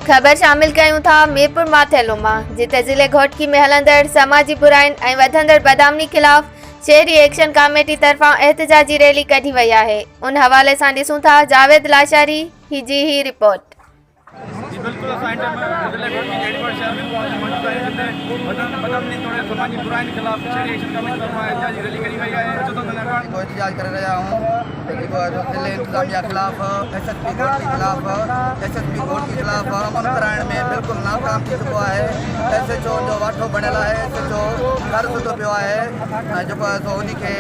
खबर शामिल कयूं था मीरपुर माथेलो मां, जिते ज़िले घोटकी में हलंदड़ समाजी बुराइन ऐं वधंदड़ बदनामी खिलाफ़ शहरी एक्शन कमेटी तरफ़ां एहतजाजी रैली कढी वई आहे। उन हवाले सां ॾिसूं था जावेद लाशारी जी ही रिपोर्ट। बिल्कुल ज़िले घोटकी के एडवर्ड शहर में मौजूद है, जिते बदनामी तोड़े समाजी बुराइन खिलाफ शहरी एक्शन कमेटी तरफा एहतजाजी रैली करी वई है। को एहतजाज कर रहा हूँ जिले इंतजामिया खिलाफ एसएसपी घोटकी खिलाफ एसएसपी घोटकी खिलाफ अमन कराइण में बिल्कुल नाकाम थी चुको है। एसएचओ जो वाठो बणियल है, एसएचओ घर सुधो पियो है ऐं जेको आहे सो उनखे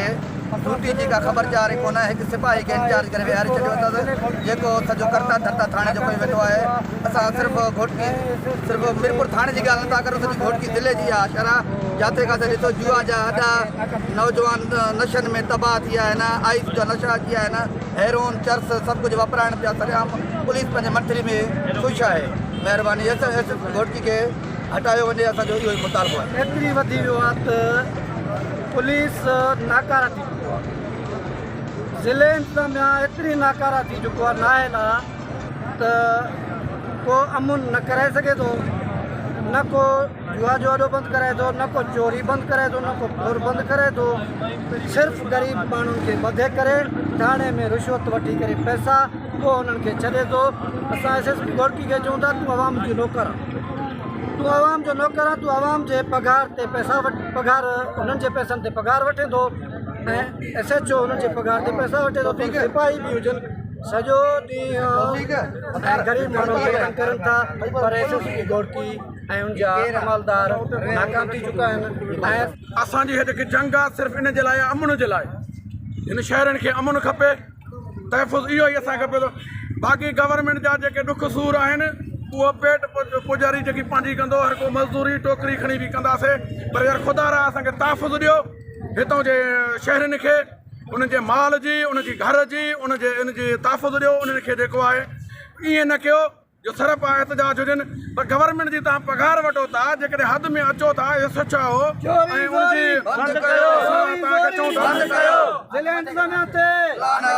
ड्यूटी जी का ख़बरचार ही कोन आहे। हिकु सिपाही खे इंचार्ज करे विहारे छॾियो अथसि, जेको सॼो करता धरता थाणे जो कोई वेठो आहे। असां सिर्फ़ु घोटकी सिर्फ़ु मीरपुर थाणे जी ॻाल्हि नथा करूं, सॼी घोटकी ज़िले जी आहे शरह, जिते किथे ॾिसो जुआ जा अॾा नौजवान नशनि में तबाह थी विया आहिनि, आइस जो नशा थी विया आहिनि, हेरोन चर्स सभु कुझु वापराइण पिया सरियाम। पुलिस पंहिंजे मथरी में ख़ुशि आहे। महिरबानी घोटकी खे हटायो वञे, असांजो इहो ई मुतालबो आहे। एतिरी वधी वियो आहे त पुलिस नाकारा थी चुको आहे, ज़िले इंतजामिया एतिरी नाकारा थी चुको आहे नाहिल आहे त को अमुन न कराए सघे थो, न को जुआ जो अॾो बंदि कराए थो, न को चोरी बंदि करे थो, न को फुर बंदि करे थो। सिर्फ़ु ग़रीब माण्हुनि खे ॿधे करे थाणे में रिश्वत वठी करे पैसा पोइ उन्हनि खे छॾे थो। असां एसएसपी घोटकी खे चऊं था तूं आवाम जो नौकर आहे, तूं आवाम जो नौकर आहे, तूं आवाम जे पघार ते पैसा पघार उन्हनि जे पैसनि ते पघार वठे थो ऐं एसएचओ उन्हनि जे पघार ते पैसा वठे थो। सिपाही बि हुजनि, सॼो ॾींहुं ग़रीब माण्हू खे तंग करनि था, पर एसएसपी घोटकी ऐं उनजा अमलदार नाकाम थी चुका आहिनि। ऐं असांजी हेॾे जंग आहे सिर्फ़ु इन जे लाइ, अमन जे लाइ। हिन शहरनि खे अमन खपे, तहफ़ुज़ इहो ई असांखे खपे थो। बाक़ी गवर्नमेंट जा जेके ॾुख सूर आहिनि उहो पेट पुजारी जेकी पंहिंजी कंदो, हर को मज़दूरी टोकरी खणी बि कंदासीं, पर यार ख़ुदा रा असांखे तहफ़ुज़ ॾियो हितां जे शहरनि खे, उन्हनि जे माल जी, उनजी घर जी, इनजी तहफ़ुज़ ॾियो उन्हनि खे। जेको आहे ईअं न कयो जो सिर्फ़ु एहतजाज हुजनि, पर गवर्नमेंट जी तव्हां पघार वठो था, जेकॾहिं हद में अचो था, इहो सचो हो ऐं उनजी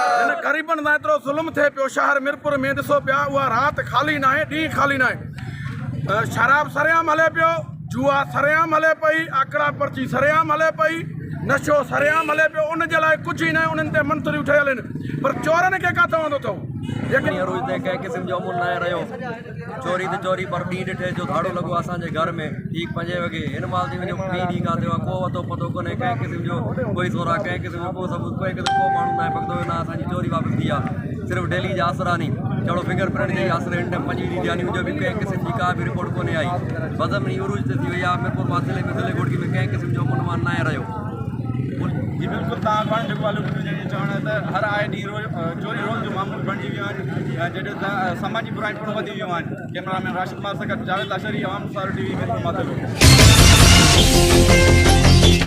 हिन ग़रीबनि सां एतिरो ज़ुल्म थिए पियो। शहर मीरपुर में ॾिसो पिया, उहा राति खाली न आहे, ॾींहुं खाली न आहे। शराब सरेआम हले पियो, जुआ सरेआम हले पई, आकड़ा पर्ची सरेआम हले पई, नशो सरेआम हले पियो। उन जे लाइ कुझु ई न आहे, उन्हनि ते मंत्रियूं ठहियल आहिनि, पर चोरनि खे किथां वंदो अथव? रोज़ ते कंहिं क़िस्म जो अमल न आहे रहियो, चोरी त चोरी, पर ॾींहुं ॾिठे जो धाड़ो लॻो असांजे घर में ठीक 5 वॻे। हिन महिल थी वञो ॿी ॾींहुं खां थियो आहे, को अतो पतो कोन्हे कंहिं क़िस्म जो कोई सोरा, कंहिं क़िस्म जो को सबूत, कोई क़िस्म को माण्हू न आहे पकड़ो न। असांजी चोरी वापसि थी आहे, सिर्फ़ु डेली जा आसरा नी, चढ़ो फिंगर प्रिंट जी आसरे हिन टाइम 5 ॾींहं ॾियानी जो बि कंहिं क़िस्म जी का बि रिपोर्ट कोन्हे आई। बदमनी उरूज ते थी वई आहे मीरपुर माथेले में, ज़िले घोटकी में कंहिं क़िस्म जो अमन न आहे रहियो। जी बिल्कुलु, तव्हां पाण जेको आहे चवणु त हर आए ॾींहुं रोज़ चोरी रोज़ जो मामूल बणिजी वियो आहे, जॾहिं त समाजी बुराई पिणु वधी वियूं आहिनि। कैमरामैन राशिद कुमार सां गॾु जावेद लाशारी, आवाम सार टीवी मीरपुर माथेलो।